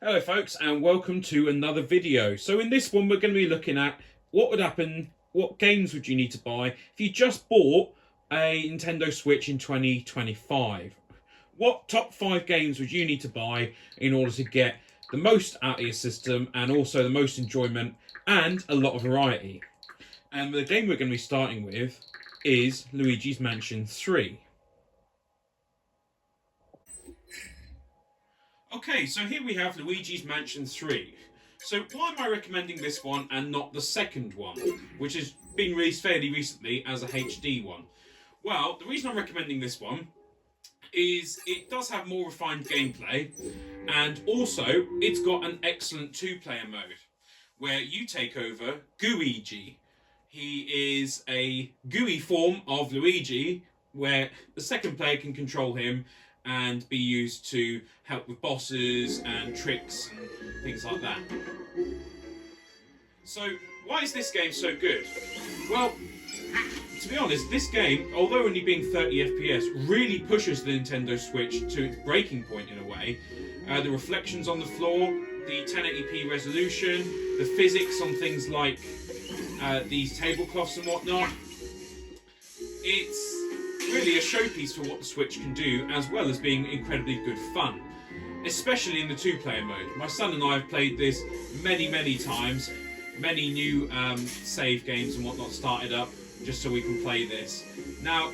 Hello folks and welcome to another video. So in this one we're going to be looking at what would happen, what games would you need to buy if you just bought a Nintendo Switch in 2025. What top 5 games would you need to buy in order to get the most out of your system and also the most enjoyment and a lot of variety? And the game we're going to be starting with is Luigi's Mansion 3. Okay, so here we have Luigi's Mansion 3. So why am I recommending this one and not the second one, which has been released fairly recently as a HD one? Well, the reason I'm recommending this one is it does have more refined gameplay, and also it's got an excellent two-player mode, where you take over Gooigi. He is a gooey form of Luigi, where the second player can control him and be used to help with bosses and tricks and things like that. So, why is this game so good? Well, to be honest, this game, although only being 30 FPS, really pushes the Nintendo Switch to its breaking point in a way. The reflections on the floor, the 1080p resolution, the physics on things like these tablecloths and whatnot. It's really a showpiece for what the Switch can do, as well as being incredibly good fun, especially in the two-player mode. My son and I have played this many times. Many new save games and whatnot started up just so we can play this. Now,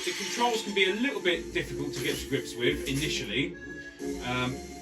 the controls can be a little bit difficult to get to grips with initially.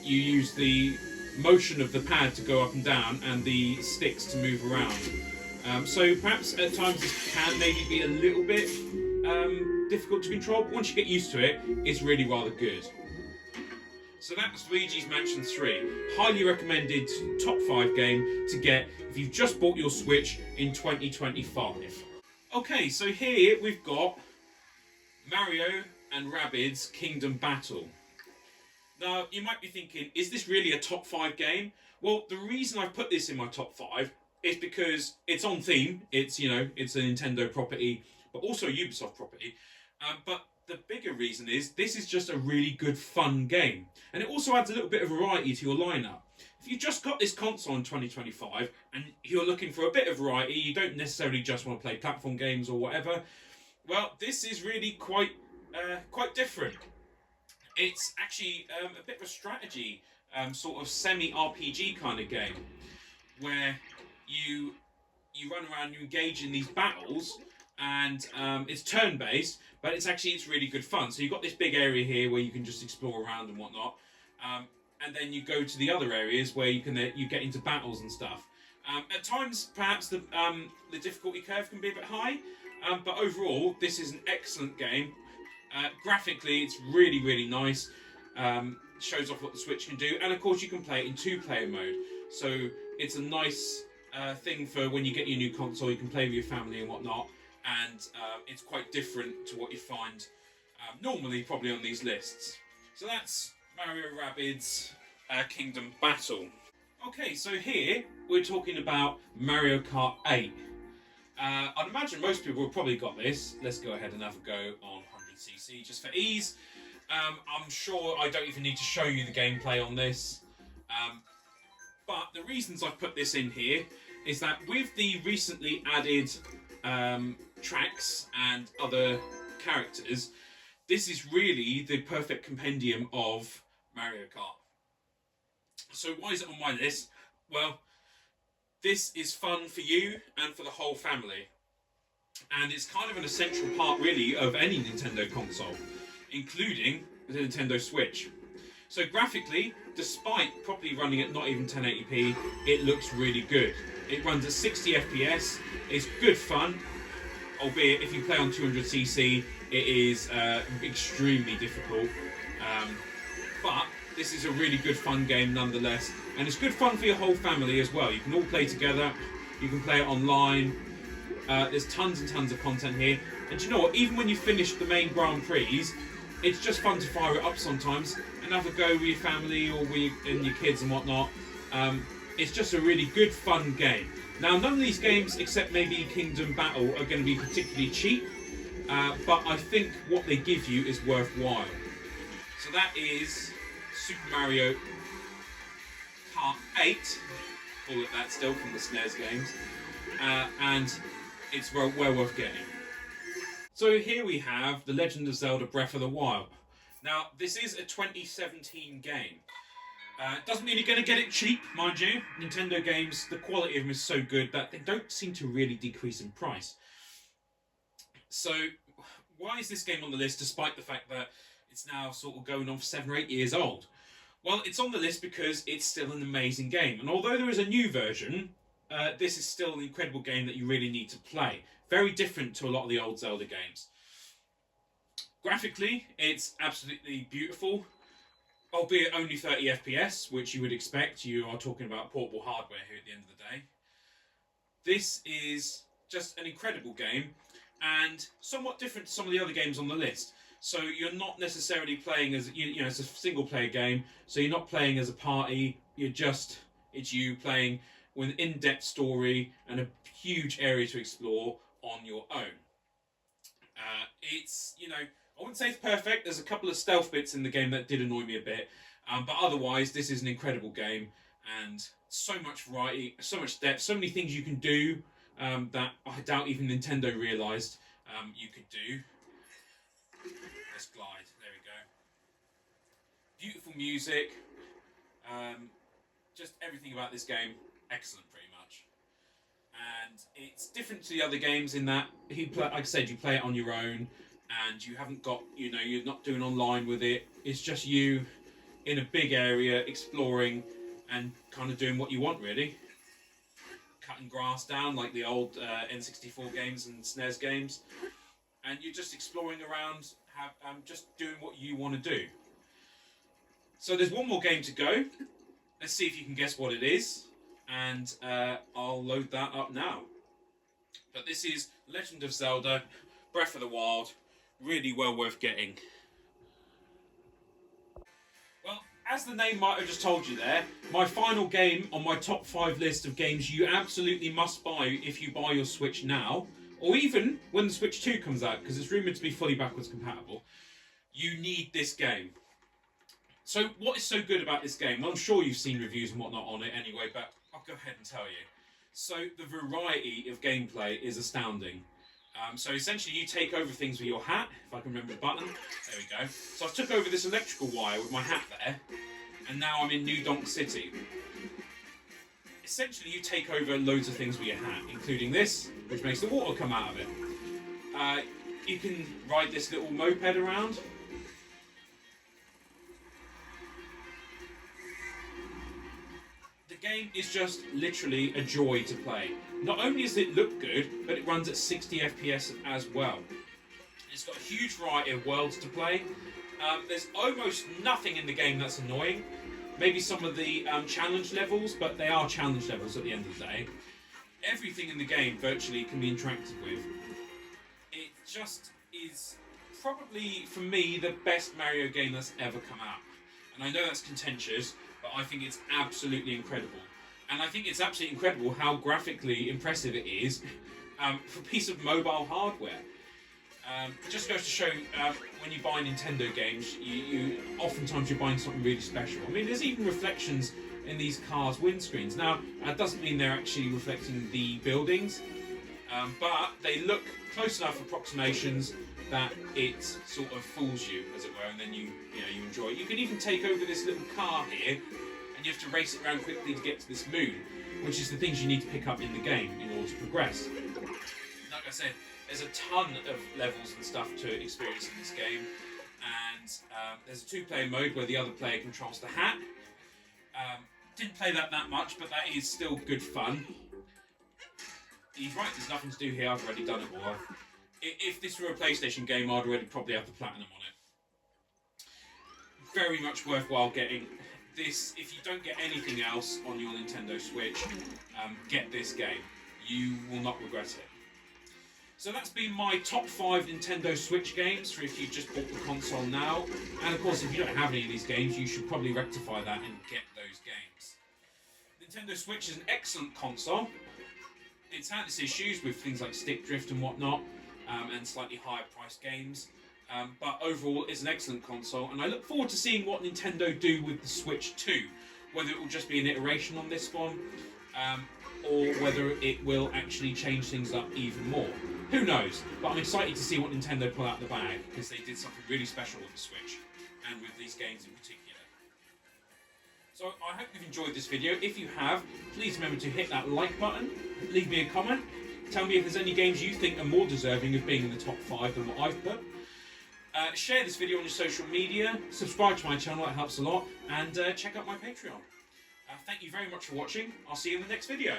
You use the motion of the pad to go up and down and the sticks to move around. So perhaps at times this can maybe be a little bit difficult to control, but once you get used to it, it's really rather good. So that's Luigi's Mansion 3. Highly recommended top 5 game to get if you've just bought your Switch in 2025. Okay, so here we've got Mario and Rabbids Kingdom Battle. Now, you might be thinking, is this really a top 5 game? Well, the reason I've put this in my top 5 is because it's on theme. It's, it's a Nintendo property, but also a Ubisoft property. But the bigger reason is this is just a really good fun game. And it also adds a little bit of variety to your lineup. If you just got this console in 2025 and you're looking for a bit of variety, you don't necessarily just want to play platform games or whatever, well, this is really quite different. It's actually a bit of a strategy, sort of semi-RPG kind of game, where you run around, you engage in these battles, and it's turn-based, but it's really good fun. So you've got this big area here where you can just explore around and whatnot, and then you go to the other areas where you get into battles and stuff. At times, perhaps the difficulty curve can be a bit high, but overall, this is an excellent game. Graphically, it's really nice. Shows off what the Switch can do, and of course, you can play it in two-player mode. So it's a nice thing for when you get your new console. You can play with your family and whatnot. And it's quite different to what you find normally probably on these lists. So that's Mario Rabbids Kingdom Battle. Okay, so here we're talking about Mario Kart 8. I'd imagine most people have probably got this. Let's go ahead and have a go on 100cc just for ease. I'm sure I don't even need to show you the gameplay on this. But the reasons I've put this in here is that with the recently added tracks and other characters, this is really the perfect compendium of Mario Kart. So why is it on my list? Well, this is fun for you and for the whole family, and it's kind of an essential part really of any Nintendo console, including the Nintendo Switch. So graphically, despite properly running at not even 1080p, it looks really good. It runs at 60 FPS, it's good fun, albeit if you play on 200cc, it is extremely difficult. But this is a really good fun game nonetheless, and it's good fun for your whole family as well. You can all play together, you can play it online. There's tons and tons of content here, and you know what, even when you finish the main Grand Prix, it's just fun to fire it up sometimes and have a go with your family or with your kids and whatnot. It's just a really good fun game. Now, none of these games, except maybe Kingdom Battle, are going to be particularly cheap, but I think what they give you is worthwhile. So that is Super Mario Part 8, call it that still, from the SNES games, and it's well worth getting. So here we have The Legend of Zelda Breath of the Wild. Now, this is a 2017 game. Doesn't mean you're going to get it cheap, mind you. Nintendo games, the quality of them is so good that they don't seem to really decrease in price. So, why is this game on the list despite the fact that it's now sort of going on for 7 or 8 years old? Well, it's on the list because it's still an amazing game. And although there is a new version, this is still an incredible game that you really need to play. Very different to a lot of the old Zelda games. Graphically, it's absolutely beautiful. Albeit only 30 FPS, which you would expect. You are talking about portable hardware here at the end of the day. This is just an incredible game, and somewhat different to some of the other games on the list. So you're not necessarily playing as, you know, it's a single player game, so you're not playing as a party, it's you playing with an in-depth story and a huge area to explore on your own. It's, you know, I wouldn't say it's perfect. There's a couple of stealth bits in the game that did annoy me a bit. But otherwise, this is an incredible game. And so much variety, so much depth, so many things you can do that I doubt even Nintendo realised you could do. Let's glide. There we go. Beautiful music. Just everything about this game, excellent pretty much. And it's different to the other games in that, like I said, you play it on your own. And you haven't got, you know, you're not doing online with it. It's just you in a big area exploring and kind of doing what you want, really. Cutting grass down like the old N64 games and SNES games. And you're just exploring around, just doing what you want to do. So there's one more game to go. Let's see if you can guess what it is. And I'll load that up now. But this is Legend of Zelda Breath of the Wild. Really well worth getting. Well, as the name might have just told you there, my final game on my top 5 list of games you absolutely must buy if you buy your Switch now, or even when the Switch 2 comes out, because it's rumoured to be fully backwards compatible. You need this game. So what is so good about this game? Well, I'm sure you've seen reviews and whatnot on it anyway, but I'll go ahead and tell you. So the variety of gameplay is astounding. So essentially you take over things with your hat, if I can remember the button. There we go. So I've took over this electrical wire with my hat there, and now I'm in New Donk City. Essentially you take over loads of things with your hat, including this, which makes the water come out of it. You can ride this little moped around. The game is just literally a joy to play. Not only does it look good, but it runs at 60 FPS as well. It's got a huge variety of worlds to play. There's almost nothing in the game that's annoying. Maybe some of the challenge levels, but they are challenge levels at the end of the day. Everything in the game virtually can be interacted with. It just is probably, for me, the best Mario game that's ever come out. And I know that's contentious, but I think it's absolutely incredible. And I think it's absolutely incredible how graphically impressive it is for a piece of mobile hardware. It just goes to show when you buy Nintendo games, oftentimes you're buying something really special. I mean, there's even reflections in these cars' windscreens. Now, that doesn't mean they're actually reflecting the buildings, but they look close enough approximations that it sort of fools you, as it were, and then you enjoy it. You can even take over this little car here, and you have to race it around quickly to get to this moon, which is the things you need to pick up in the game in order to progress. Like I said, there's a ton of levels and stuff to experience in this game, and there's a 2-player mode where the other player controls the hat. Didn't play that much, but that is still good fun. He's right, there's nothing to do here, I've already done it all. If this were a PlayStation game, I'd already probably have the platinum on it. Very much worthwhile getting. This, if you don't get anything else on your Nintendo Switch, get this game. You will not regret it. So that's been my top 5 Nintendo Switch games for if you just bought the console now. And of course, if you don't have any of these games, you should probably rectify that and get those games. Nintendo Switch is an excellent console. It's had its issues with things like stick drift and whatnot, and slightly higher priced games. But overall, it's an excellent console, and I look forward to seeing what Nintendo do with the Switch 2, whether it will just be an iteration on this one, or whether it will actually change things up even more. Who knows? But I'm excited to see what Nintendo pull out the bag, because they did something really special with the Switch, and with these games in particular. So I hope you've enjoyed this video. If you have, please remember to hit that like button, leave me a comment, tell me if there's any games you think are more deserving of being in the top 5 than what I've put. Share this video on your social media, subscribe to my channel, that helps a lot, and check out my Patreon. Thank you very much for watching. I'll see you in the next video.